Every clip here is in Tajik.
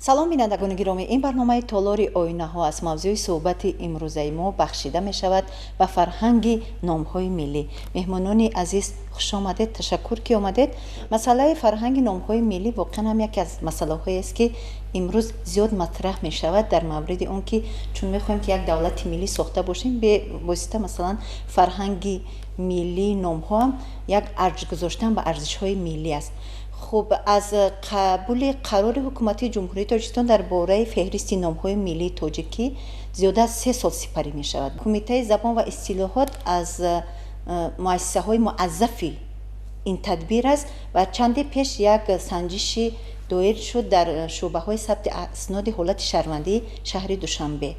салом бинандагони гиромӣ, ин барномаи толори оинаҳо аз мавзӯи суҳбати имрӯзаи мо бахшида мешавад ба фарҳанги номҳои миллӣ. меҳмонони азиз хушомадед, ташаккур ки омадед. масъалаи фарҳанги номҳои миллӣ воқеан ҳам яке аз масъалаҳоест ки имрӯз зиёд матраҳ мешавад дар мавриди он ки чун мехоҳем ки як давлати миллӣ сохта бошем, бевосита масалан фарҳанги миллӣ номҳо ҳам як арҷ гузоштан ба арзишҳои миллӣ аст. хуб, аз қабули қарори ҳукумати ҷумҳурии тоҷикистон дар бораи феҳристи номҳои миллии тоҷикӣ зиёда аз 3 сол сипарӣ мешавад. кумитаи забон ва истилоҳот аз муассисаҳои муаззафи ин тадбир аст ва чанде пеш як санҷиши доир шуд дар шӯъбаҳои сабти асноди ҳолати шаҳрвандӣ шаҳри Душанбе.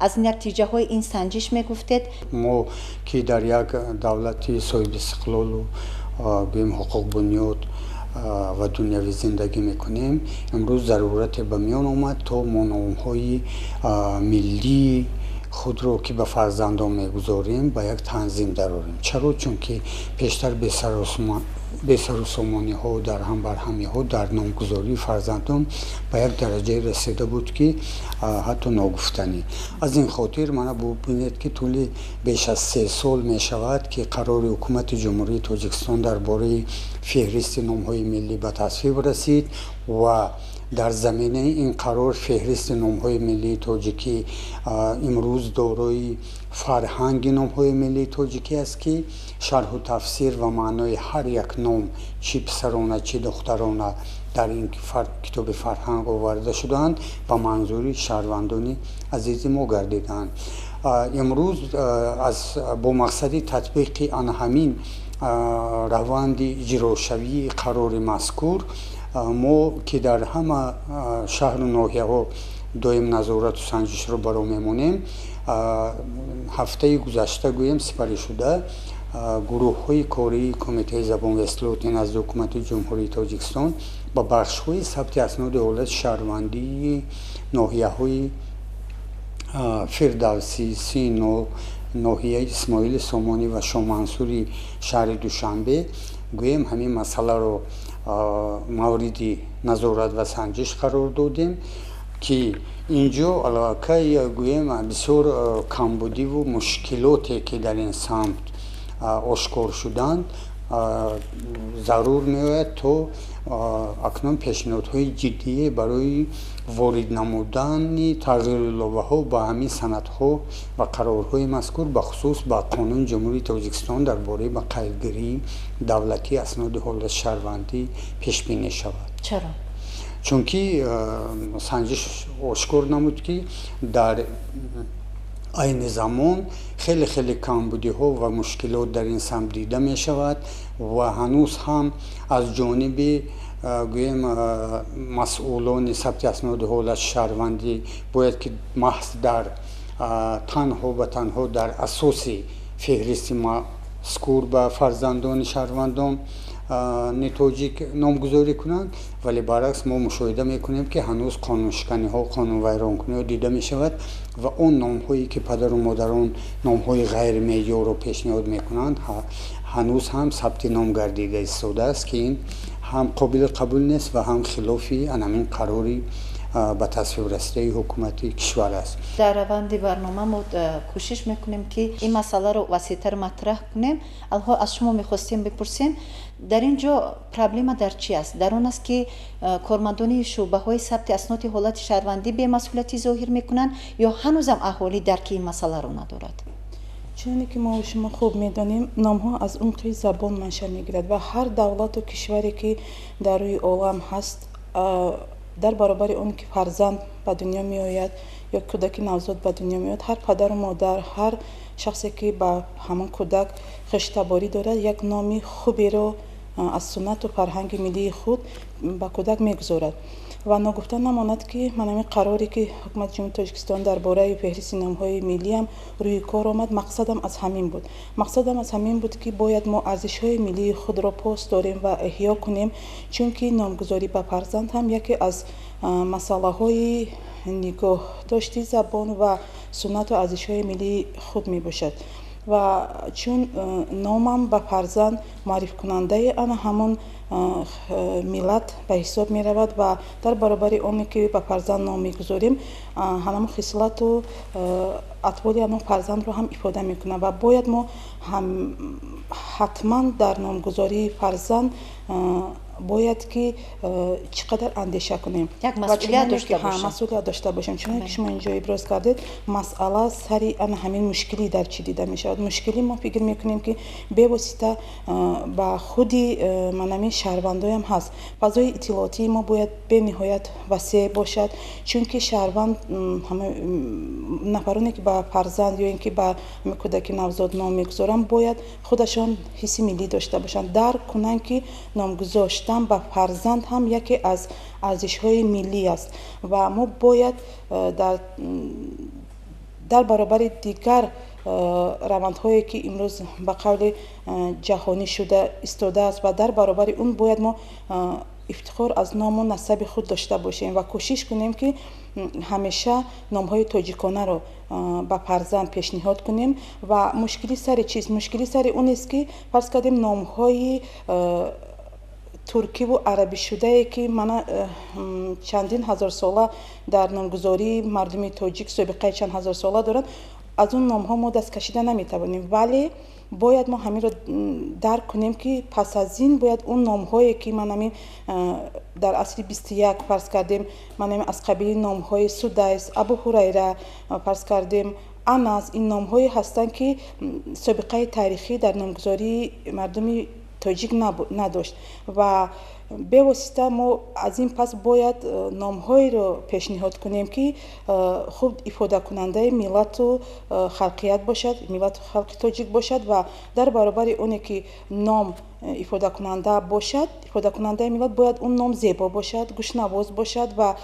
аз натиҷаҳои ин санҷиш мегуфтед? мо ки дар як давлати соҳиби истиқлолу гӯем ҳуқуқбунёд ва дунявӣ зиндагӣ мекунем, имрӯз зарурате ба миён омад то мо номҳои миллии худро ки ба фарзандон мегузорем ба як танзим дарорем. чаро? Чунки пештар бесарусомониҳо дар ҳамбарҳамиҳо дар номгузории фарзандон ба як дараҷае расида буд ки ҳатто ногуфтанӣ. аз ин хотир мана бубинед ки тӯли беш аз 3 сол мешавад ки қарори ҳукумати ҷумҳурии тоҷикистон дар бораи феҳристи номҳои миллӣ ба тасвиб расид ва дар заминаи ин қарор феҳристи номҳои миллии тоҷикӣ имрӯз дорои фарҳанги номҳои миллии тоҷикӣ аст ки шарҳу тафсир ва маънои ҳар як ном чӣ писарона чӣ духтарона дар ин китоби фарҳанг оварда шудаанд ба манзури шаҳрвандони азизи мо гардидаанд. имрӯз бо мақсади татбиқи анҳамин раванди иҷрошавии қарори мазкур мо ки дар ҳама шаҳру ноҳияҳо доим назорату санҷишро баро мемонем, ҳафтаи гузашта гӯем сипарӣ шуда гурӯҳҳои кории кумитаи забон ва ислоҳоти назди ҳукумати ҷумҳурии тоҷикистон ба бахшҳои сабти асноди ҳолати шаҳрвандии ноҳияҳои фирдавсӣ, сино, ноҳияи исмоили сомонӣ ва шомансури шаҳри Душанбе гӯем ҳамин масъаларо мавриди назорат ва санҷиш қарор додем ки инҷо аллакай гӯем бисёр камбудиву мушкилоте ки дар ин самт ошкор шуданд зарур меояд то акнун пешниҳодҳои ҷиддие барои ворид намудани тағйириловаҳо ба ҳамин санадҳо ва қарорҳои мазкур ба хусус ба қонуни ҷумҳурии тоҷикистон дар бораи ба қайдгирии давлатии асноди ҳолати шаҳрвандӣ пешбинӣ шавад. чаро? чунки санҷиш ошкор намуд ки дар айни замон хеле камбудиҳо ва мушкилот дар ин самт дида мешавад ва ҳанӯз ҳам аз ҷониби гӯем масъулони сабти асноди ҳолати шаҳрвандӣ бояд ки маҳз дар танҳо дар асоси феҳристи мазкур ба фарзандони шаҳрвандон тоҷик номгузорӣ кунанд, вале баръакс мо мушоҳида мекунем ки ҳанӯз қонуншиканиҳо, қонунвайронкуниҳо дида мешавад ва он номҳое ки падару модарон номҳои ғайримеъёрро пешниҳод мекунанд ҳанӯз ҳам сабти ном гардида истодааст ки ин ҳам қобили қабул нест ва ҳам хилофи анамин қарори ба тасвиб расидаи ҳукумати кишвар аст. дар раванди барнома мо кӯшиш мекунем ки ин масъаларо васеътар матраҳ кунем. алҳо аз шумо мехостем бипурсем, дар ин ҷо проблема дар чӣ аст? дар он аст ки кормандони шӯъбаҳои сабти асноди ҳолати шаҳрвандӣ бемасъулиятӣ зоҳир мекунанд ё ҳанӯзам аҳолӣ дарки ин масъаларо надорад? чуноне ки мо шумо хуб медонем, номҳо аз умқи забон маншаъ мегирад ва ҳар давлату кишваре ки дар рӯи олам ҳаст дар баробари он ки фарзанд ба дунё меояд ё кӯдаки навзод ба дунё меояд, ҳар падару модар, ҳар шахсе ки ба ҳамон кӯдак хештаборӣ дорад, як номи хуберо аз суннату фарҳанги миллии худ ба кӯдак мегузорад. ва ногуфта намонад ки манами қароре ки ҳукумати ҷумҳурии тоҷикистон дар бораи феҳристи номҳои миллиам рӯи кор омад, мақсадам аз ҳамин буд ки бояд мо арзишҳои миллии худро пос дорем ва эҳё кунем, чунки номгузорӣ ба фарзанд ҳам яке аз масъалаҳои нигоҳдошти забон ва суннату арзишҳои миллии худ мебошад. ва чун номам ба фарзанд маърифкунандаи ана ҳамон миллат ба ҳисоб меравад ва дар баробари оне ки ба фарзанд ном мегузорем ҳамон хислату атвори ҳамон фарзандро ҳам ифода мекунад ва бояд мо ҳатман дар номгузории фарзанд бояд ки чӣ қадар андеша кунем масъулият дошта бошем. чуне ки шумо инҷо иброз кардед, масъала сари ана ҳамин мушкилӣ дар чӣ дида мешавад. мушкилӣ мо фикр мекунем ки бевосита ба худи манамин шаҳрвандоям ҳаст. фазои иттилоотии мо бояд бениҳоят васеъ бошад, чунки шаҳрванд нафароне ки ба фарзанд ё ин ки ба кӯдаки навзод ном мегузоранд бояд худашон ҳисси миллӣ дошта бошанд, дарк кунанд ки номгузоштан ба фарзанд ҳам яке аз арзишҳои миллӣ аст ва мо бояд дар баробари дигар равандҳое ки имрӯз ба қавли ҷаҳонӣ шуда истодааст ва дар баробари он бояд мо ифтихор аз ному насаби худ дошта бошем ва кӯшиш кунем ки ҳамеша номҳои тоҷиконаро ба фарзанд пешниҳод кунем. ва мушкили сари чист? мушкили сари онест ки фарз кардем номҳои туркиву арабишудае ки мана чандин ҳазорсола дар номгузории мардуми тоҷик собиқаи чанд ҳазорсола дорад, аз он номҳо мо даст кашида наметавонем, вале бояд мо ҳаминро дарк кунем ки пас аз ин бояд он номҳое ки манамин дар асри 21 фарз кардем манамин аз қабили номҳои судайс, абу ҳурайра, фарз кардем анас, ин номҳое ҳастанд ки собиқаи таърихӣ дар номгузории мардуми тоҷик надошт ва бевосита мо аз ин пас бояд номҳоеро пешниҳод кунем ки хуб ифодакунандаи миллату халқият бошад, миллату халқи тоҷик бошад ва дар баробари оне ки ном ифодакунанда бошад, ифодакунандаи миллат бояд он ном зебо бошад, гӯшнавоз бошад ва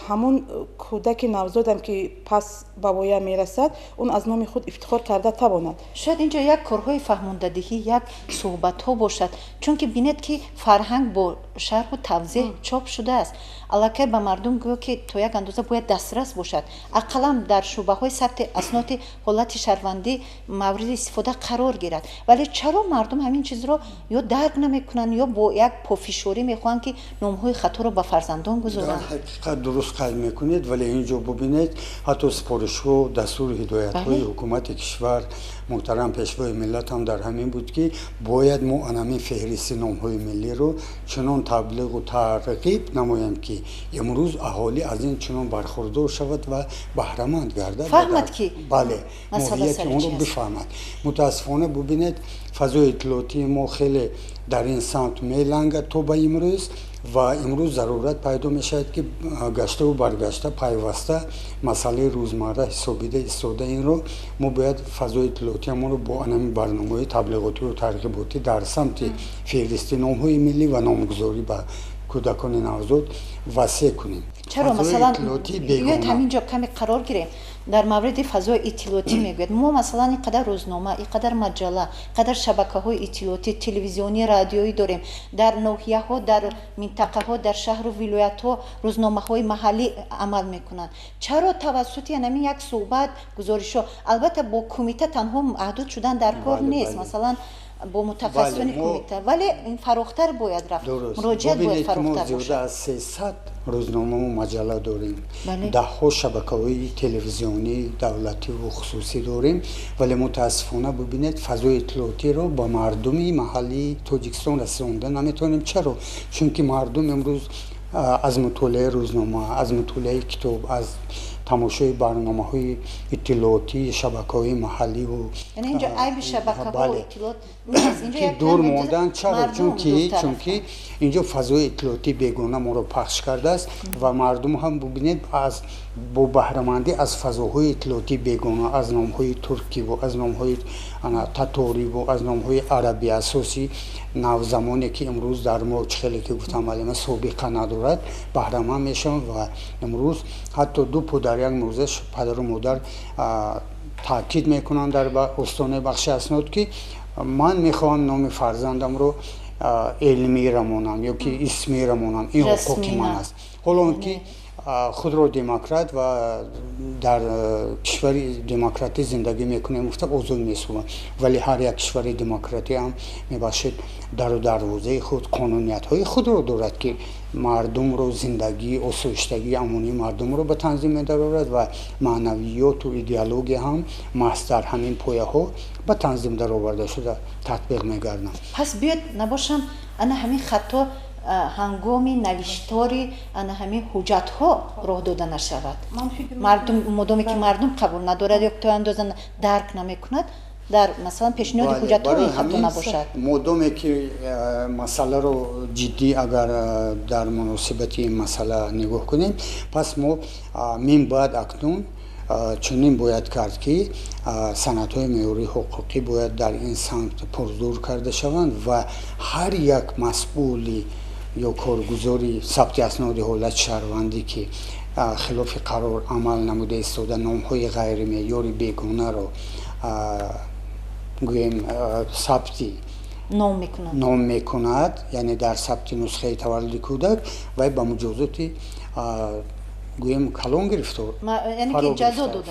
ҳамон кӯдаки навзодам ки пас ба воя мерасад, он аз номи худ ифтихор карда тавонад. шояд инҷо як корҳои фаҳмондадиҳӣ, як суҳбатҳо бошад, чунки бинед ки фарҳанг бо шарҳу тавзеҳ чоп шудааст. аллакай ба мардум гӯё ки то як андоза бояд дастрас бошад. ақаллан дар шӯъбаҳои сабти асноти ҳолати шаҳрвандӣ мавриди истифода қарор гирад. вале чаро мардум ҳамин чизро ё дарк намекунанд ё бо як пофишорӣ мехоҳанд ки номҳои хаторо ба фарзандон гузоранд. дар ҳақиқат дуруст қайд мекунед, вале инҷо бубинед ҳатто сипоришҳо дастури ҳидоятҳои ҳукумати кишвар муҳтарам пешвои миллат ҳам дар ҳамин буд ки бояд мо анамин феҳристи номҳои миллиро чунон таблиғу тарғиб намоем ки имрӯз аҳолӣ аз ин чунон бархурдор шавад ва баҳраманд гардад, фаҳмад ки бале моҳияти онро бифаҳмад. мутаассифона бубинед фазои иттилоотии мо хеле дар ин самт мелангад то ба имрӯз ва имрӯз зарурат пайдо мешавад ки гаштаву баргашта пайваста масъалаи рӯзмарра ҳисобида истода инро мо бояд фазои иттилоотиамонро бо анами барномаҳои таблиғотию тарғиботӣ дар самти феҳристи номҳои миллӣ ва номгузорӣ ба кӯдакони навзод васеъ кунем. чаро масалан биёед ҳаминҷо каме қарор гирем дар мавриди фазои иттилоотӣ мегӯяд мо масалан ин қадар рӯзнома, ин қадар маҷалла, қадар шабакаҳои иттилоотӣ телевизионӣ, радиоӣ дорем, дар ноҳияҳо, дар минтақаҳо, дар шаҳру вилоятҳо рӯзномаҳои маҳаллӣ амал мекунанд. чаро тавассути янамин як суҳбат гузоришҳо албатта бо кумита танҳо маҳдуд шудан дар кор нест, масалан бо мутахассисони кумита, вале ин фарохтар бояд рафт, муроҷиат бояд фарохтар бошад. 300 рӯзномаву маҷалла дорем, даҳҳо шабакаҳои телевизионӣ давлативу хусусӣ дорем, вале мутаассифона бубинед фазои иттилоотиро ба мардуми маҳаллии тоҷикистон расонда наметавонем. чаро? чунки мардум имрӯз аз мутолиаи рӯзнома, аз мутолиаи китоб, аз тамошои барномаҳои иттилоотии шабакаҳои маҳалливу инҷо айби шабакаҳои иттилоот ки дур мондан. чаро? чунки инҷо фазои иттилоотӣ бегона моро пахш кардааст ва мардум ҳам бубинед бо баҳрамандӣ аз фазоҳои иттилоотӣ бегона, аз номҳои туркиву аз номҳои таториву аз номҳои арабӣ асоси навзамоне ки имрӯз дар мо хеле ки гуфтам алима собиқа надорад баҳраманд мешаванд ва имрӯз ҳатто ду подар як мӯза падару модар таъкид мекунанд дар остонаи бахши аснод ки ман мехоҳам номи фарзандамро илмӣ рамонам ё ки исмӣ рамонам, ин ҳуқуқи ман аст. ҳолон ки худро демократ ва дар кишвари демократӣ зиндагӣ мекунем гуфта озод месӯзам, вале ҳар як кишвари демократӣ ҳам мебошад дару дарвозаи худ қонуниятҳои худро дорад ки мардумро зиндагӣ осоиштагии амонии мардумро ба танзим медарорад ва маънавиёту идеология ҳам маҳз дар ҳамин пояҳо ба танзим дароварда шуда татбиқ мегарданд. пас биёд набошам ана ҳамин хато ҳангоми навиштори ана ҳамин ҳуҷҷатҳо роҳ дода нашавад. Мардум модоме ки мардум қабул надорад ё то андоза дарк намекунад, дар масалан пешниҳоди ҳуҷҷатҳо ин хато набошад. модоме ки масъаларо ҷиддӣ агар дар муносибати ин масъала нигоҳ кунем, пас мо мин баъд акнун чунин бояд кард ки санадҳои меъёрии ҳуқуқӣ бояд дар ин самт пурзур карда шаванд ва ҳар як масъули ё коргузори сабти асноди ҳолати шаҳрвандӣ ки хилофи қарор амал намуда истода номҳои ғайримеъёри бегонаро гӯем сабти ном мекунад, яъне дар сабти нусхаи таваллуди кӯдак вай ба муҷозоти гӯем калон гирифтор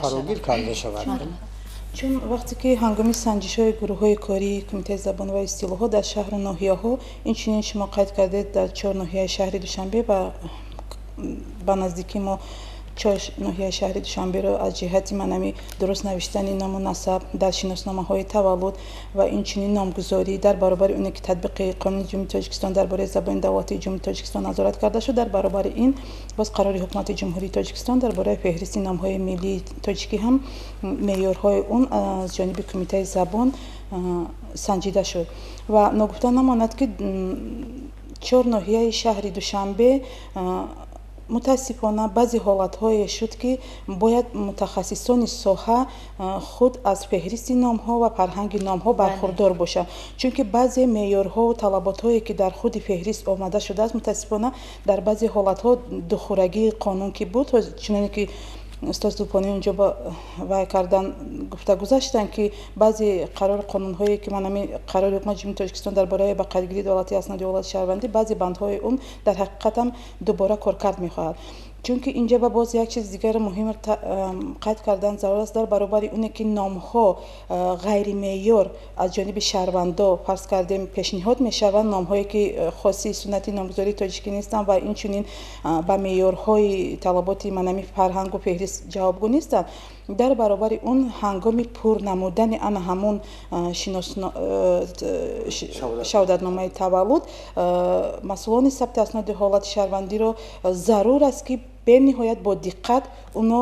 фарогир карда шавад. чун вақте ки ҳангоми санҷишҳои гурӯҳҳои кории кумитаи забон ва истилоҳо дар шаҳру ноҳияҳо инчунин шумо қайд кардед дар 4 ноҳияи шаҳри душанбе ба наздикӣ мо 4 ноҳияи шаҳри душанберо аз ҷиҳати манами дуруст навиштани ному насаб дар шиносномаҳои таваллуд ва инчунин номгузорӣ дар баробари оне ки татбиқи қонуни ҷумҳурии тоҷикистон дар бораи забони давлати ҷумҳурии тоҷикистон назорат карда шуд, дар баробари ин боз қарори ҳукумати ҷумҳурии тоҷикистон дар бораи феҳристи номҳои миллии тоҷикӣ ҳам меъёрҳои он аз ҷониби кумитаи забон санҷида шуд ва ногуфта намонад ки 4 ноҳияи шаҳри душанбе мутаассифона баъзе ҳолатҳое шуд ки бояд мутахассисони соҳа худ аз феҳристи номҳо ва фарҳанги номҳо бархурдор бошанд, чунки баъзе меъёрҳо талаботҳое ки дар худи феҳрист омада шудааст мутаассифона дар баъзе ҳолатҳо духурагии қонун ки буд, чуноне ки устоз Зулпонӣ онҷо ба вай кардан гуфта гузаштанд ки баъзе қарори қонунҳое ки манами қарори ҳукумати ҷумҳурии тоҷикистон дар бораи ба қайдгирии давлати асноди ҳолати шаҳрвандӣ баъзе бандҳои он дар ҳақиқат ҳам дубора коркард мехоҳад. чунки инҷа ба боз як чизи дигари муҳим қайд кардан зарур аст дар баробари оне ки номҳо ғайримеъёр аз ҷониби шаҳрвандо фарз кардем пешниҳод мешаванд, номҳое ки хоси суннати номгузории тоҷикӣ нестанд ва инчунин ба меъёрҳои талаботи манами фарҳангу феҳрист ҷавобгӯ нестанд, дар баробари он ҳангоми пур намудани ана ҳамун шаҳодатномаи таваллуд масъулони сабти асноди ҳолати шаҳрвандиро зарур аст ки бениҳоят бо диққат уно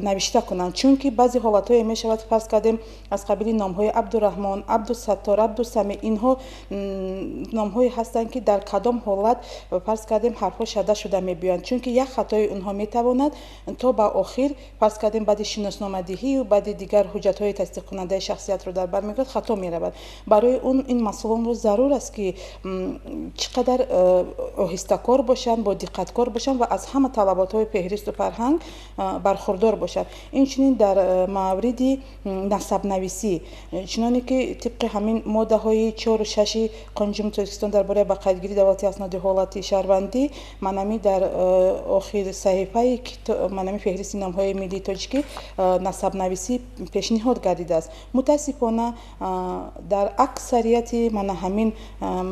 навишта кунанд, чунки баъзе ҳолатҳое мешавад фарз кардем аз қабили номҳои абдураҳмон, абдусаттор, абдусами, инҳо номҳое ҳастанд ки дар кадом ҳолат фарз кардем ҳарфҳо шада шуда мебиёянд, чунки як хатои онҳо метавонад то ба охир фарз кардем баъди шиносномадиҳию баъди дигар ҳуҷҷатҳои тасдиқкунандаи шахсиятро дар бар мегирад, хато меравад. барои он ин масъулонро зарур аст ки чӣ қадар оҳистакор бошанд, бо диққаткор бошанд ва аз ҳама талаботҳои феҳристу фарҳанг бархурдор бошад. инчунин дар мавриди насабнависӣ чуноне ки тибқи ҳамин моддаҳои 4 ва 6 қонуни ҷумҳурии тоҷикистон дар бораи ба қайдгирии давлати асноди ҳолати шаҳрвандӣ манами дар охир саҳифаи манами феҳристи номҳои миллии тоҷикӣ насабнависӣ пешниҳод гардидааст. мутаассифона дар аксарияти мана ҳамин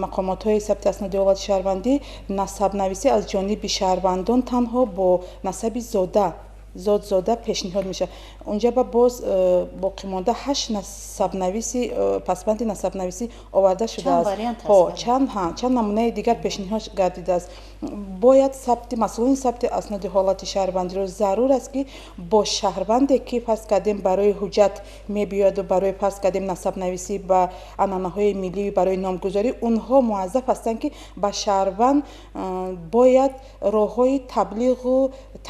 мақомотҳои сабти асноди ҳолати шаҳрвандӣ насабнависӣ аз ҷониби шаҳрвандон танҳо бо насаби зода пешниҳод мешавад. онҷа ба боз боқимонда 8 насабнависи пасбанди насабнависӣ оварда шудааст. чанд намунаи дигар пешниҳод гардидааст. бояд масъулони сабти асноди ҳолати шаҳрвандиро зарур аст ки бо шаҳрванде ки фарз кардем барои ҳуҷҷат мебиёяду барои фарз кардем насабнависӣ ба анъанаҳои миллӣ барои номгузорӣ онҳо муаззаф ҳастанд ки ба шаҳрванд бояд роҳҳои таблиғу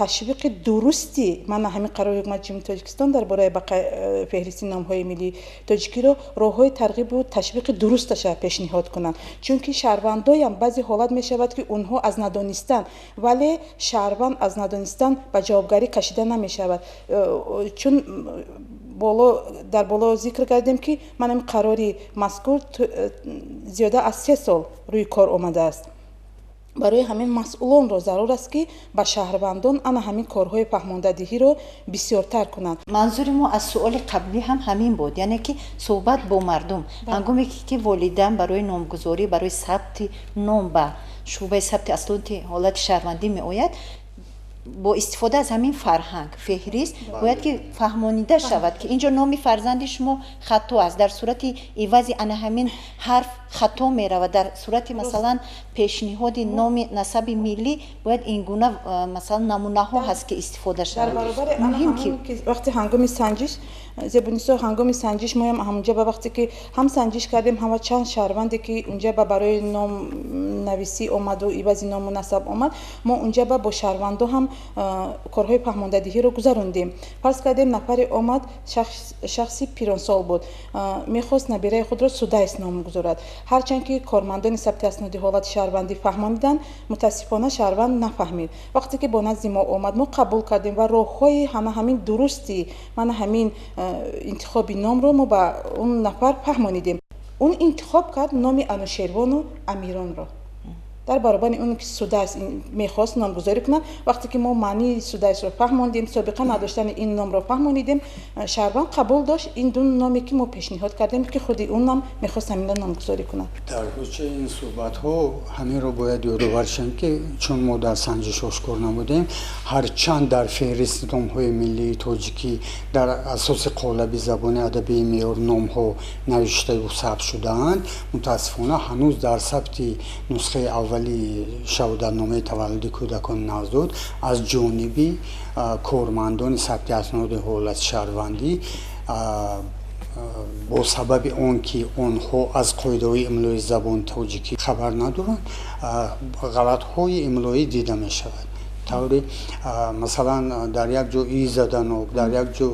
ташвиқи дурусти мана ҳамин қарори ҳукумати ҷумҳурии тоҷикистон дар бораи ба феҳристи номҳои миллии тоҷикиро роҳҳои тарғибу ташвиқи дурусташа пешниҳод кунанд, чунки шаҳрвандоям баъзе ҳолат мешавад ки онҳо аз надонистан, вале шаҳрванд аз надонистан ба ҷавобгарӣ кашида намешавад, чун дар боло зикр кардем ки манами қарори мазкур зиёда аз 3 сол рӯи кор омадааст. барои ҳамин масъулонро зарур аст ки ба шаҳрвандон ана ҳамин корҳои паҳмондадиҳиро бисёртар кунанд. манзури мо аз суоли қаблӣ ҳам ҳамин буд, яъне ки суҳбат бо мардум ҳангоме ки волидан барои номгузорӣ барои сабти ном ба шӯъбаи сабти асноди ҳолати шаҳрвандӣ меояд, бо истифода аз ҳамин фарҳанг феҳрист бояд ки фаҳмонида шавад ки инҷо номи фарзанди шумо хато аст, дар сурати ивази ана ҳамин ҳарф хато меравад, дар сурати масалан пешниҳоди номи насаби миллӣ бояд ин гуна масалан намунаҳо ҳаст ки истифода дар шавад. баробари муҳим ки вақти ҳангоми санҷиш зебунисо ҳангоми санҷиш моям ҳамунҷа ба вақте ки ҳам санҷиш кардем ҳама чанд шаҳрванде ки унҷа ба барои номнависӣ омаду ивази ному насаб омад, мо унҷа ба бо шаҳрвандо ҳам корҳои паҳмондадиҳиро гузарондем. фарз кардем нафаре омад, шахси пиронсол буд, мехост набираи худро судайс ном гузорад. ҳарчанд ки кормандони сабти асноди ҳолати шаҳрвандӣ фаҳмониданд, мутаассифона шаҳрванд нафаҳмид. вақте ки бо назди мо омад, мо қабул кардем ва роҳҳои ҳамин дурусти мана ҳамин интихоби номро мо ба он нафар фаҳмонидем. он интихоб кард номи анушервону амиронро. дар баробари он ки судайс мехост номгузорӣ кунад, вақте ки мо маънии судайсро фаҳмондем, собиқа надоштани ин номро фаҳмонидем, шаҳрванд қабул дошт ин ду номе ки мо пешниҳод кардем ки худи он нам мехост ҳамина номгузорӣ кунад. дар ҳуҷҷаи ин суҳбатҳо ҳаминро бояд ёдовар шавем ки чун мо дар санҷиш ошкор намудем, ҳарчанд дар феҳрист номҳои миллии тоҷикӣ дар асоси қолаби забони адабии меъёр номҳо навиштаву сабт шудаанд, мутаассифона ҳанӯз дар сабти нусхаи аввали шаҳодатномаи таваллуди кӯдакони навзод аз ҷониби кормандони сабти асноди ҳолати шаҳрвандӣ бо сабаби он ки онҳо аз қоидаҳои имлои забони тоҷикӣ хабар надоранд, ғалатҳои имлоӣ дида мешавад. таври масалан дар як ҷо и заданок, дар як ҷо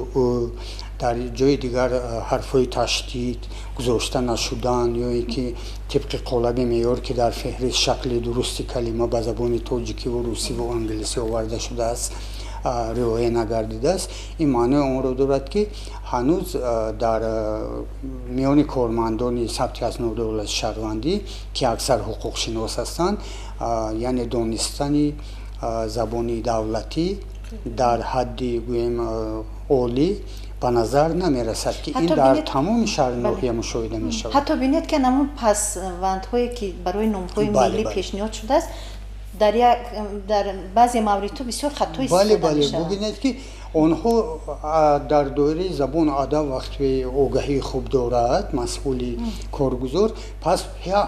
дар ҷои дигар ҳарфҳои таштид гузошта нашудан ё ин ки тибқи қолаби меъёр ки дар феҳрист шакли дурусти калима ба забони тоҷикиву русиву англисӣ оварда шудааст риоя нагардидааст. ин маънои онро дорад ки ҳанӯз дар миёни кормандони сабти асноди ҳолати шаҳрвандӣ ки аксар ҳуқуқшинос ҳастанд, яъне донистани забони давлатӣ дар ҳадди гӯем олӣ ба назар намерасад ки ин дар тамоми шаҳри ноҳия мушоҳида мешавад. ҳатто бинед ки намун пасвандҳое ки барои номҳои миллӣ пешниҳод шудааст, дар баъзе мавридҳо бисёр хато истифода мешавад. бубинед ки онҳо дар доираи забону адаб вақте огаҳии хуб дорад масъули коргузор, пас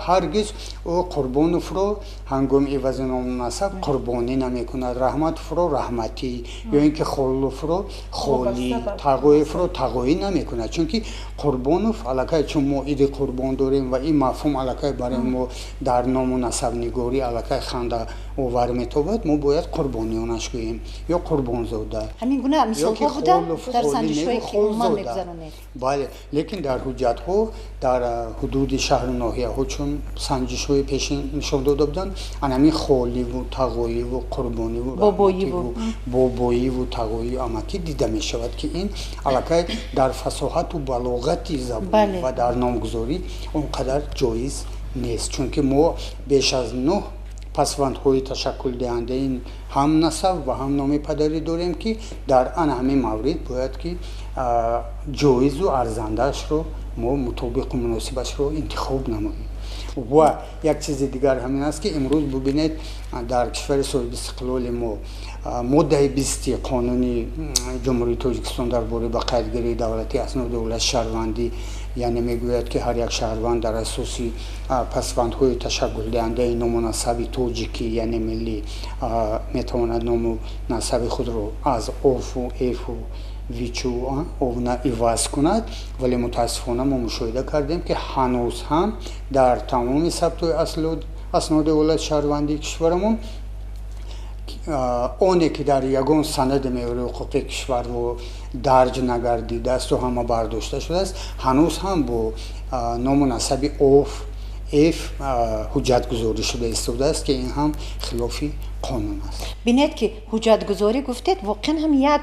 ҳаргиз ӯ қурбоновро ҳангоми ивази ному насаб қурбонӣ намекунад, раҳматовро раҳматӣ ё ин ки холиловро холӣ, тағоевро тағоӣ намекунад, чунки қурбонов аллакай чун мо иди қурбон дорем ва ин мафҳум аллакай барои мо дар ному насабнигорӣ аллакай ханда овар метобад, мо бояд қурбонионаш гӯем ё қурбонзода. ҳамин гуна мисолҳо буда дар санҷишҳое ки умуман мегузаронед. бале, лекин дар ҳуҷҷатҳо дар ҳудуди шаҳру ноҳияҳо чун санҷишҳои пешин нишон дода буданд, анами холиву тағоиву қурбониву бобоиву тағои амакӣ дида мешавад ки ин аллакай дар фасоҳату балоғати забон ва дар номгузорӣ он қадар ҷоиз нест, чунки мо беш аз 9 пасвандҳои ташаккулдиҳандаи ҳам насаб ва ҳам номи падарӣ дорем ки дар ан ҳамин маврид бояд ки ҷоизу арзандаашро мо мутобиқу муносибашро интихоб намоем. ва як чизи дигар ҳамин аст ки имрӯз бубинед дар кишвари соҳиби истиқлоли мо моддаи 20 қонуни ҷумҳурии тоҷикистон дар бораи ба қайдгирии давлати асноди ҳолати шаҳрвандӣ, яъне мегӯяд ки ҳар як шаҳрванд дар асоси пасвандҳои ташаккулдиҳандаи ному насаби тоҷикӣ яъне миллӣ метавонад ному насаби худро аз офу эфу вичу овна иваз кунад, вале мутаассифона мо мушоҳида кардем ки ҳанӯз ҳам дар тамоми сабтҳои асноди ҳолати шаҳрвандии кишварамон оне ки дар ягон санади меъёри ҳуқуқи кишвару дарҷ нагардидаасту ҳама бардошта шудааст, ҳанӯз ҳам бо ному насаби оф эф ҳуҷҷатгузорӣ шуда истодааст ки ин ҳам хилофи қонун аст. бинед ки ҳуҷҷатгузорӣ гуфтед воқеан ҳам як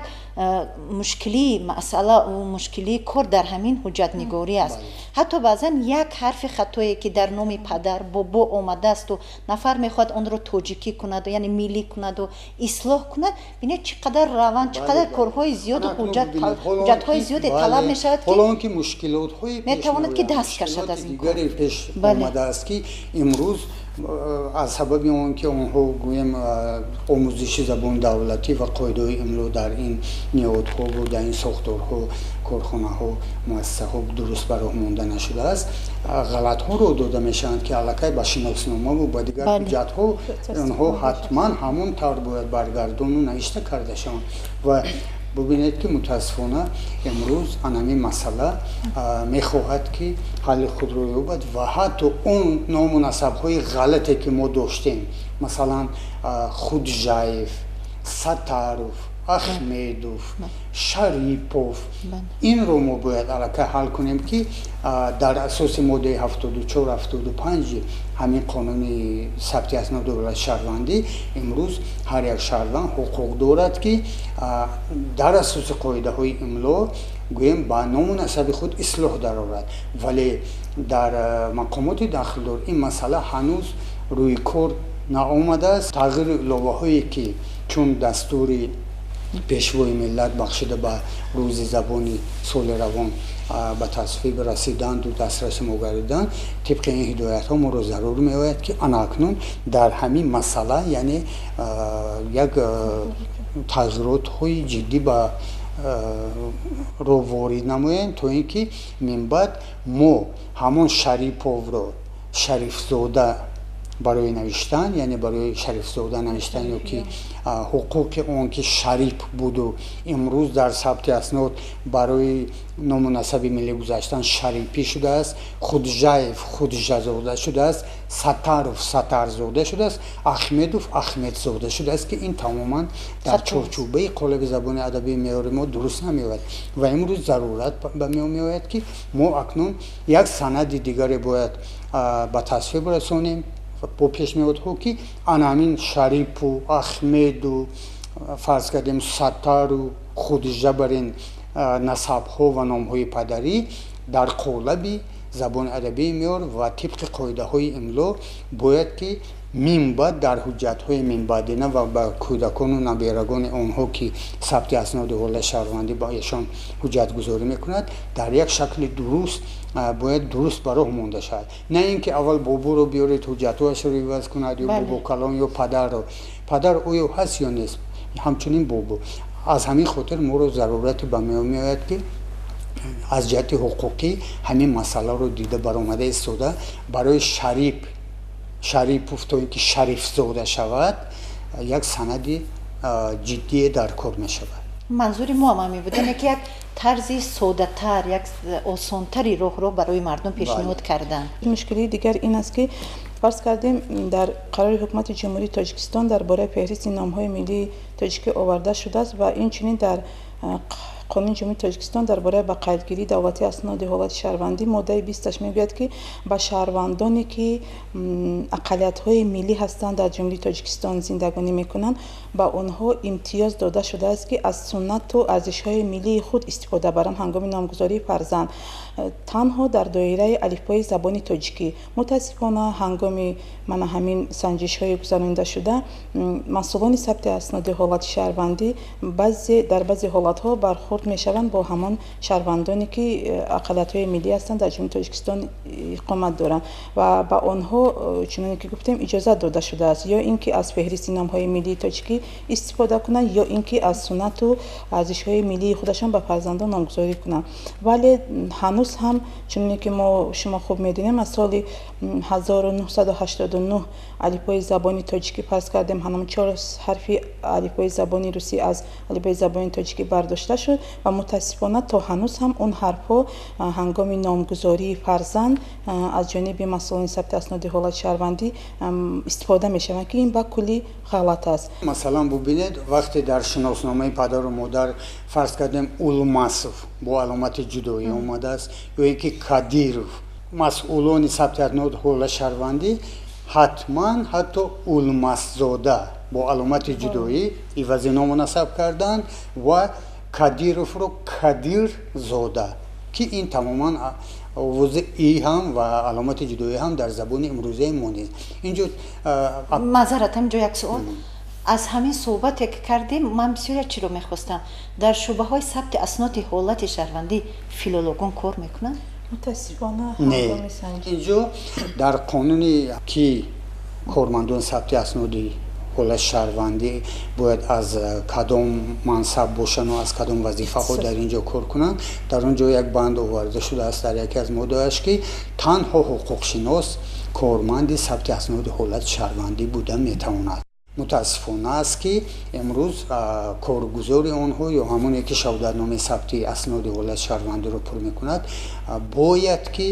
мушкилии масъала мушкилии кор дар ҳамин ҳуҷҷатнигорӣ аст. ҳатто баъзан як ҳарфи хатое ки дар номи падар бобо омадаасту нафар мехоҳад онро тоҷикӣ кунаду яъне миллӣ кунаду ислоҳ кунад, бинед чӣ қадар раванд чӣ қадар корҳои зиёду ҳуҷҷатҳои зиёде талаб мешавад ки ҳолон ки мушкилотҳои метавонад ки даст кашад аз ин кор. дигаре пеш омадааст ки имрӯз аз сабаби он ки онҳо гӯем омӯзиши забони давлатӣ ва қоидаҳои имло дар ин ниҳодҳо ва дар ин сохторҳо корхонаҳо муассисаҳо дуруст бароҳ монда нашудааст, ғалатҳоро дода мешаванд ки аллакай ба шиносномаву ба дигар ҳуҷҷатҳо онҳо ҳатман ҳамон тавр бояд баргардону навишта карда шаванд. ва бубинед ки мутаассифона имрӯз анамин масъала мехоҳад ки ҳалли худро ёбад ва ҳатто он ному насабҳои ғалате ки мо доштем, масалан худжаев, сатаров, ахмедов, шарипов, инро мо бояд аллакай ҳал кунем ки дар асоси моддаи 74-75 ҳамин қонуни сабти асноди ҳолати шаҳрвандӣ имрӯз ҳар як шаҳрванд ҳуқуқ дорад ки дар асоси қоидаҳои имло гӯем ба ному насаби худ ислоҳ дарорад, вале дар мақомоти дахлдор ин масъала ҳанӯз рӯи кор наомадааст. тағйири иловаҳое ки чун дастури пешвои миллат бахшида ба рӯзи забони соли равон ба тасвиб расиданду дастраси мо гардиданд, тибқи ин ҳидоятҳо моро зарур меояд ки анакнун дар ҳамин масъала яъне як тағйиротҳои ҷиддӣ ба ро ворид намояем, то ин ки минбаъд мо ҳамон Шариповро Шарифзода барои навиштан, яъне барои Шарифзода навиштан ё ки ҳуқуқи он ки шарип буду имрӯз дар сабти аснод барои ному насаби миллӣ гузаштан шарипӣ шудааст, худжаев худжазода шудааст, сатаров сатарзода шудааст, ахмедов ахмедзода шудааст ки ин тамоман дар чорчӯбаи қолиби забони адабии меъёри мо дуруст намеояд ва имрӯз зарурат ба меон меояд ки мо акнун як санади дигаре бояд ба тасвиб расонем бо пешниҳодҳо ки анамин Шарипу, Ахмеду, фарз кардем Сатару, худжа бар ин насабҳо ва номҳои падарӣ дар қолаби забони адабии меъёр ва тибқи қоидаҳои имло бояд ки минбаъд дар ҳуҷҷатҳои минбаъдина ва ба кӯдакону наберагони онҳо ки сабти асноди ҳолати шаҳрвандӣ ба эшон ҳуҷҷатгузорӣ мекунад дар як шакли дуруст бояд дуруст ба роҳ монда шавад. На ин ки аввал боборо биёред ҳуҷҷатҳояшро иваз кунад ё бобокалон ё падарро. Падар оё ҳаст ё нест, ҳамчунин бобо. аз ҳамин хотир моро зарурати ба меон меояд ки аз ҷиҳати ҳуқуқӣ ҳамин масъаларо дида баромада истода барои Шарипов то ин ки Шарифзода шавад як санади ҷиддие дар кор мешавад. манзури мо ҳам ҳамин буд, яъне ки як тарзи содатар як осонтари роҳро барои мардум пешниҳод кардан. мушкилии дигар ин аст ки фарз кардем дар қарори ҳукумати ҷумҳурии Тоҷикистон дар бораи феҳристи номҳои миллии тоҷикӣ оварда шудааст ва инчунин дар қонуни ҷумҳурии Тоҷикистон дар бораи ба қайдгирии давлати асноди ҳолати шаҳрвандӣ моддаи 20 мегӯяд ки ба шаҳрвандоне ки ақалиятҳои миллӣ ҳастанд дар ҷумҳурии Тоҷикистон зиндагонӣ мекунанд ба онҳо имтиёз дода шудааст ки аз суннату арзишҳои миллии худ истифода баранд ҳангоми номгузории фарзанд танҳо дар доираи алифбои забони тоҷикӣ. мутаассифона ҳангоми мана ҳамин санҷишҳои гузаронида шуда масъулони сабти асноди ҳолати шаҳрвандӣ дар баъзе ҳолатҳо бархурд мешаванд бо ҳамон шаҳрвандоне ки ақалиятҳои миллӣ ҳастанд дар ҷумҳурии Тоҷикистон иқомат доранд ва ба онҳо чуноне ки гуфтем иҷозат дода шудааст ё ин ки аз феҳристи номҳои миллии тоҷикӣ истифода кунанд ё ин ки аз суннату арзишҳои миллии худашон ба фарзандон номгузорӣ кунанд. вале ҳанӯз ҳам чуноне ки шумо хуб медонем аз соли 1989 алифбои забони тоҷикӣ фарз кардем ҳамон 4 ҳарфи алифбои забони русӣ аз алифбои забони тоҷикӣ бардошта шуд ва мутаассифона то ҳанӯз ҳам он ҳарфҳо ҳангоми номгузории фарзанд аз ҷониби масъулони сабти асноди ҳолати шаҳрвандӣ истифода мешаванд ки ин ба кулли ғалат аст. масалан бубинед вақте дар шиносномаи падару модар фарз кардем Улмасов бо аломати ҷудоӣ омадааст ё ин ки Кадиров масъулони сабти асноди ҳолати шаҳрвандӣ ҳатман ҳатто улмасзода бо аломати ҷудоӣ ивази ному насаб карданд ва кадировро кадирзода ки ин тамоман овози и ҳам ва аломати ҷудоӣ ҳам дар забони имрӯзаи мо нест. Инҷо маъзарат ҳаминҷо як суол. аз ҳамин суҳбате ки кардем ман бисёр чиро мехостам дар шӯъбаҳои сабти асноди ҳолати шаҳрвандӣ филологон кор мекунанд? мутаассифона не инҷо дар қонуни ки кормандон сабти асноди ҳолати шаҳрвандӣ бояд аз кадом мансаб бошану аз кадом вазифаҳо дар ин ҷо кор кунанд, дар он ҷо як банд оварда шудааст дар яке аз моддаҳояш ки танҳо ҳуқуқшинос корманди сабти асноди ҳолати шаҳрвандӣ буда метавонад. мутаассифона аст ки имрӯз коргузори онҳо ё ҳамоне ки шаҳодатномаи сабти асноди ҳолати шаҳрвандиро пур мекунад бояд ки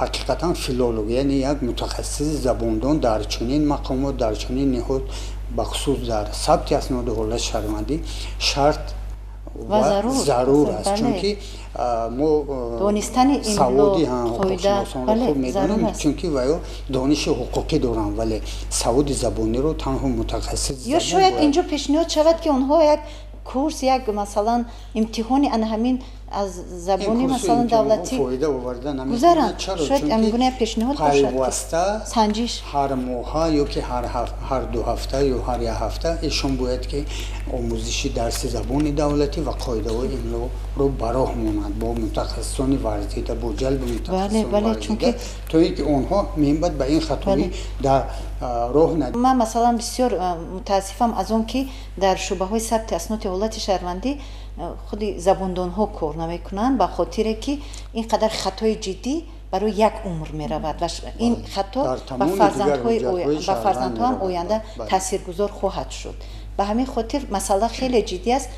ҳақиқатан филолог яъне як мутахассиси забондон дар чунин мақомот дар чунин ниҳод бахусус дар сабти асноди ҳолати шаҳрвандӣ шарт ва зарур аст чунки мо саводи ҳуқуқшиносонро хуб медонем чунки ваё дониши ҳуқуқӣ доранд вале саводи забониро танҳо мутахассис ё шояд инҷо пешниҳод шавад ки онҳо як курс як масалан имтиҳони ана ҳамин аз забони масалан давлатӣ гузаранд шояд амгуна пешниҳод бошад пайваста санҷиш ҳар моҳа ё ки ҳар ду ҳафта ё ҳар як ҳафта эшон бояд ки омӯзиши дарси забони давлатӣ ва қоидаҳои имлоро бароҳ монанд бо мутахассисони варзида бо ҷалби мутахассисони варзида то ин ки онҳо меҳимбад ба ин хатоӣ дар роҳ надиҳанд. ман масалан бисёр мутаассифам аз он ки дар шӯъбаҳои сабти асноди ҳолати шаҳрвандӣ худи забондонҳо кор намекунанд ба хотире ки ин қадар хатои ҷиддӣ барои як умр меравад ва ин хато ба фарзандҳо ҳам оянда таъсиргузор хоҳад шуд. ба ҳамин хотир масъала хеле ҷиддӣ аст.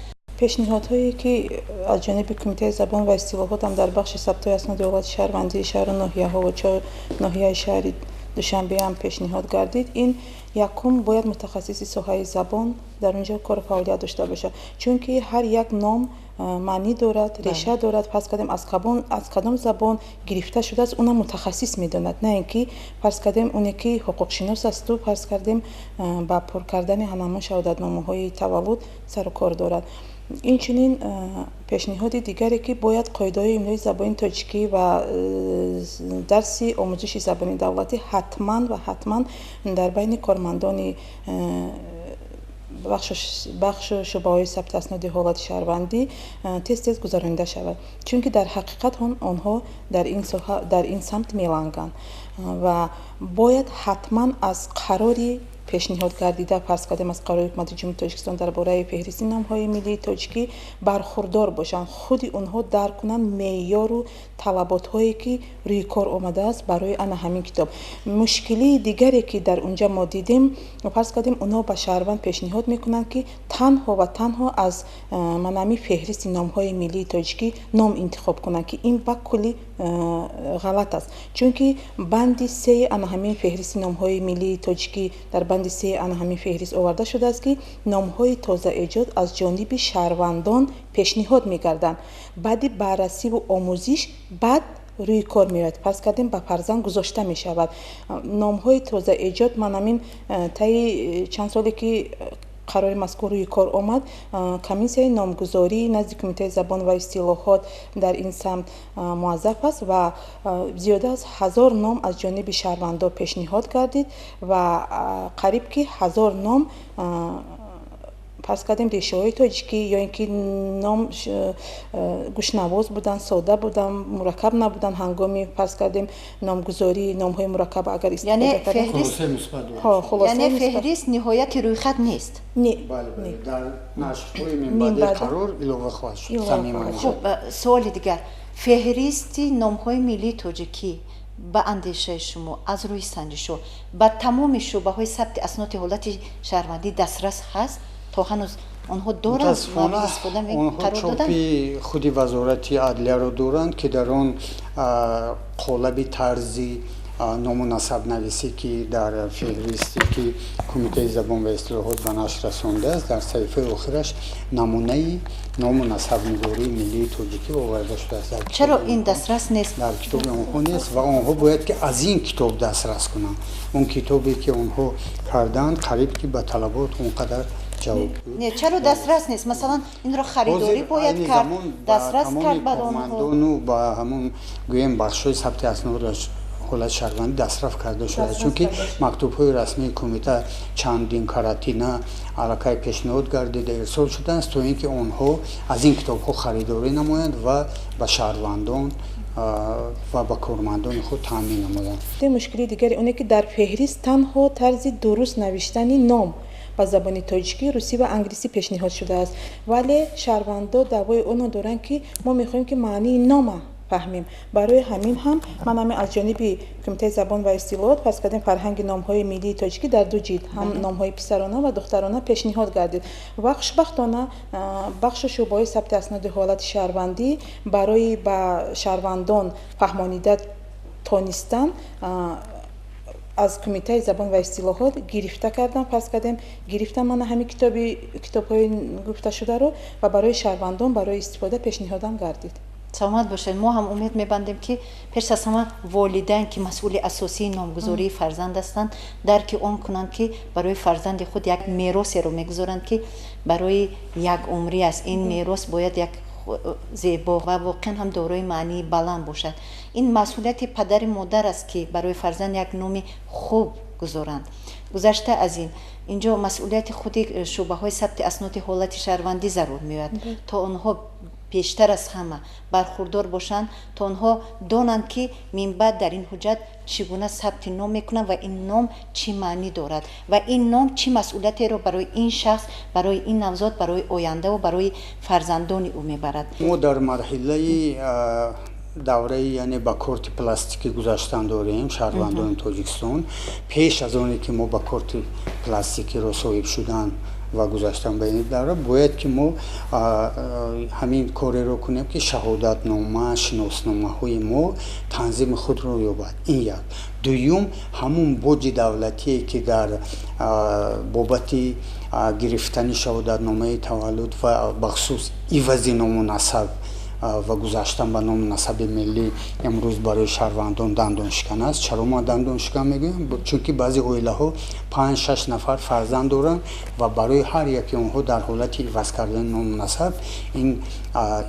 пешниҳодҳое ки аз ҷониби кумитаи забон ва истилоҳотам дар бахши сабтои асноди ҳолати шаҳрвандии шаҳру ноҳияҳо ва ноҳияи шаҳри душанбе ҳам пешниҳод гардид. ин якум бояд мутахассиси соҳаи забон дар он ҷо кор фаъолият дошта бошад, чунки ҳар як ном маънӣ дорад, реша дорад. фарз кардем аз кадом забон гирифта шудааст онам мутахассис медонад, на ин ки фарз кардем оне ки ҳуқуқшинос асту фарз кардем ба пур кардани ҳамамон шаҳодатномаҳои таваллуд сару кор дорад. инчунин пешниҳоди дигаре ки бояд қоидаҳои имлои забони тоҷикӣ ва дарси омӯзиши забони давлатӣ ҳатман дар байни кормандони бахшу шӯъбаҳои сабти асноди ҳолати шаҳрвандӣ тез гузаронида шавад, чунки дар ҳақиқат онҳо дар ин самт меланганд ва бояд ҳатман аз қарори пешниҳод гардида фарз кардем аз қарори ҳукумати ҷумҳурии тоҷикистон дар бораи феҳристи номҳои миллии тоҷикӣ бархурдор бошанд, худи онҳо дарк кунанд меъёру талаботҳое ки рӯи кор омадааст барои ана ҳамин китоб. мушкилии дигаре ки дар унҷа мо дидем, фарз кардем онҳо ба шаҳрванд пешниҳод мекунанд ки танҳо ва танҳо аз манами феҳристи номҳои миллии тоҷикӣ ном интихоб кунанд ки ин ба кулли ғалат аст, чунки банди сеи ана ҳамин феҳристи номҳои миллии тоҷикӣ дар банди сеи ана ҳамин феҳрист оварда шудааст ки номҳои тозаэҷод аз ҷониби шаҳрвандон пешниҳод мегарданд, баъди баррасиву омӯзиш баъд рӯи кор меояд, фарз кардем ба фарзанд гузошта мешавад. номҳои тозаэҷод ман ҳамин таи чанд соле ки қарори мазкур рӯи кор омад, комиссияи номгузорӣ назди кумитаи забон ва истилоҳот дар ин самт муаззаф аст ва зиёда аз 1000 ном аз ҷониби шаҳрвандон пешниҳод гардид ва қариб ки 1000 ном фарз кардем решаҳои тоҷикӣ ё ин ки ном гӯшнавоз буданд, сода буданд, мураккаб набуданд ҳангоми фарз кардем номгузорӣ номҳои мураккаб агар яъне феҳрист ниҳояти рӯйхат нест. дар нашрҳои минбаъди қарор илова хоҳад шуд. хуб суоли дигар, феҳристи номҳои миллии тоҷикӣ ба андешаи шумо аз рӯи санҷишҳо ба тамоми шӯъбаҳои сабти асноди ҳолати шаҳрвандӣ дастрас ҳаст? то ҳанӯз онҳо доранд онҳо чопи худи вазорати адлияро доранд ки дар он қолаби тарзи ному насабнависӣ ки дар феҳристе ки кумитаи забон ва истилоҳот ба нашр расондааст дар саҳифаи охираш намунаи ному насабнигории миллии тоҷикӣ оварда шудааст. чаро ин дастрас нест? дар китоби онҳо нест ва онҳо бояд ки аз ин китоб дастрас кунанд. он китобе ки онҳо карданд қариб ки ба талабот он қадар ҷавоб не чаро дастрас нест? масалан инро харидорӣ бояд кард, дастрас кард ба онҳо ба ҳамон гӯем бахшҳои сабти аснодаш ҳолат шаҳрвандӣ дастрас карда шуда, чунки мактубҳои расмии кумита чандин каратина аллакай пешниҳод гардида ирсол шудааст то ин ки онҳо аз ин китобҳо харидорӣ намоянд ва ба шаҳрвандон ва ба кормандони худ таъмин намоянд. мушкили дигари оне ки дар феҳрист танҳо тарзи дуруст навиштани ном ба забони тоҷикӣ, русӣ ва англисӣ пешниҳод шудааст, вале шаҳрвандо даъвои оно доранд ки мо мехоҳем ки маънии нома фаҳмем. барои ҳамин ҳам ман ҳамин аз ҷониби кумитаи забон ва истилоҳот пас кардем фарҳанги номҳои миллии тоҷикӣ дар ду ҷилд ҳам номҳои писарона ва духтарона пешниҳод гардид ва хушбахтона бахшу шӯъбаҳои сабти асноди ҳолати шаҳрвандӣ барои ба шаҳрвандон фаҳмонида тонистан аз кумитаи забон ва истилоҳот гирифта кардам, пас кардем гирифтам мана ҳамин китобҳои гуфташударо ва барои шаҳрвандон барои истифода пешниҳодам гардид. саломат бошед. мо ҳам умед мебандем ки пеш аз ҳама волидайн ки масъули асосии номгузории фарзанд ҳастанд дарки он кунанд ки барои фарзанди худ як меросеро мегузоранд ки барои як умрӣ аст. ин мерос бояд як зебо ва воқеан ҳам дорои маънии баланд бошад. ин масъулияти падари модар аст ки барои фарзанд як номи хуб гузоранд. гузашта аз ин инҷо масъулияти худи шӯъбаҳои сабти асноди ҳолати шаҳрвандӣ зарур меояд то онҳо бештар аз ҳама бархурдор бошанд, то онҳо донанд ки минбаъд дар ин ҳуҷҷат чӣ гуна сабти ном мекунанд ва ин ном чӣ маънӣ дорад ва ин ном чӣ масъулиятеро барои ин шахс, барои ин навзод, барои ояндаву барои фарзандони ӯ мебарад. мо дар марҳилаи давраи яъне ба корти пластикӣ гузаштан дорем шаҳрвандони тоҷикистон. пеш аз оне ки мо ба корти пластикиро соҳиб шудан ва гузаштан ба ин давра бояд ки мо ҳамин кореро кунем ки шаҳодатнома, шиносномаҳои мо танзими худро ёбад. ин як. дуюм ҳамун боҷи давлатие ки дар бобати гирифтани шаҳодатномаи таваллуд ва бахусус ивази ному насаб ва гузаштан ба ному насаби миллӣ имрӯз барои шаҳрвандон дандоншикан аст. чаро ма дандоншикан мегӯям? чунки баъзе оилаҳо 5-6 нафар фарзанд доранд ва барои ҳар яки онҳо дар ҳолати иваз кардани ному насаб ин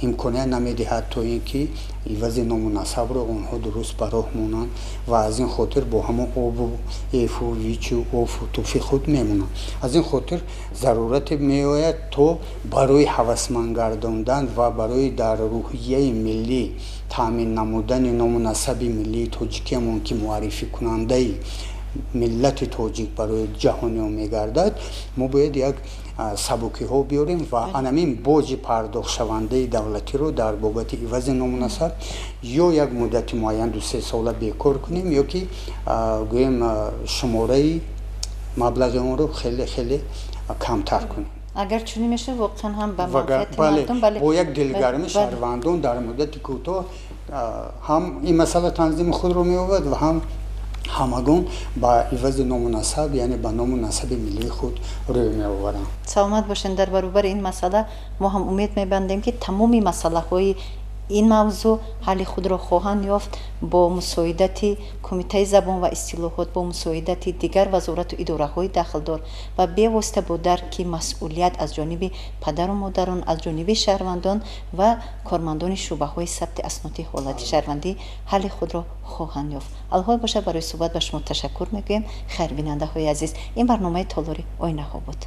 имконият намедиҳад то ин ки ивази ному насабро онҳо дуруст ба роҳ монанд ва аз ин хотир бо ҳамон обу эфу вичу офу туфи худ мемонанд. аз ин хотир зарурате меояд то барои ҳавасманд гардондан ва барои дар рӯҳияи миллӣ таъмин намудани ному насаби миллии тоҷикиамон ки муаррификунандаи миллати тоҷик барои ҷаҳониён мегардад, мо бояд як сабукиҳо биёрем ва анамин боҷи пардохтшавандаи давлатиро дар бобати ивази ному насаб ё як муддати муайян 2-3 сола бекор кунем ё ки гӯем шумораи маблағи онро хеле хеле камтар кунем. агар чунин мешавад воқеан ҳам ба манфиати мардум бо як дилгарми шаҳрвандон дар муддати кӯтоҳ ҳам ин масъала танзими худро меёбад ва ҳам ҳамагон ба ивази ному насаб яъне ба ному насаби миллии худ рӯй меоваранд. саломат бошед. дар баробари ин масъала мо ҳам умед мебандем ки тамоми масъалаҳои ин мавзӯъ ҳалли худро хоҳанд ёфт бо мусоидати кумитаи забон ва истилоҳот, бо мусоидати дигар вазорату идораҳои дахлдор ва бевосита бо дарки масъулият аз ҷониби падару модарон, аз ҷониби шаҳрвандон ва кормандони шӯъбаҳои сабти асноди ҳолати шаҳрвандӣ ҳалли худро хоҳанд ёфт. алҳол бошад барои суҳбат ба шумо ташаккур мегӯем. хайрбинандаҳои азиз, ин барномаи Толори оинаҳо буд.